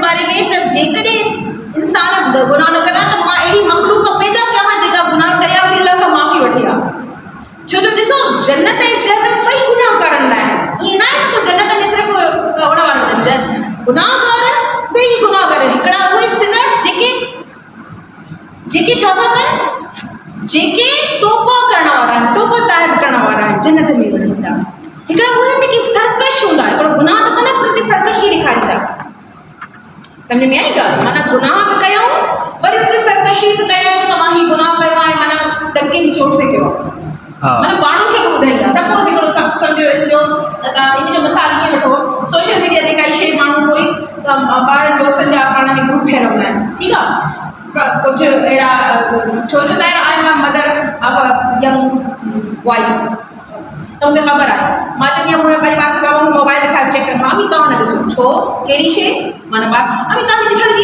बारे में त जेकॾहिं इंसान गुनाह न करा त मां अहिड़ी मखलूक पैदा कयां जेका गुनाह करे वरी अल्लाह खां माफ़ी वठी आहे। छो जो ॾिसो जन्नत ऐं जहन्नम ॿई गुनाहगारनि लाइ आहिनि। ईअं न आहे त जन्नत में सिर्फ़ु कवण वारा गुनाहगार ॿई गुनाहगार हिकिड़ा उहे सिनर्स जेके छा था कनि, जेके तौबा करण वारा आहिनि, तौबा ताइब करण वारा आहिनि, जन्नत में वञनि था। हिकिड़ा उहे जेके सरकश हूंदा, हिकिड़ो गुनाह त कंदा पर ते सरकशी ॾेखारींदा। सम्झ में आई ॻाल्हि? माना गुनाह बि कयूं वरी उते सरकशी बि कयूं त मां हीउ गुनाह कयो आहे, माना टंगे जी चोट ते कयो आहे। माना माण्हुनि खे बि ॿुधाईंदा। सपोज़ हिकिड़ो सम्झो हिनजो मिसाल ईअं वठो, सोशल मीडिया ते काई शइ माण्हू कोई ॿारनि दोस्तनि जा पाण में ग्रुप ठहियल हूंदा आहिनि, ठीकु आहे। कुछ अड़ा छो जो I am mother of a young boys, तो मुझे खबर है मां चंदी आहियां मुंहिंजे पंहिंजे ॿार खे मोबाइल ॾेखारे चेक कर, मामी तव्हां न ॾिसो। छो कहिड़ी शइ? माना ॿार अमी तव्हांखे ॾिसण जी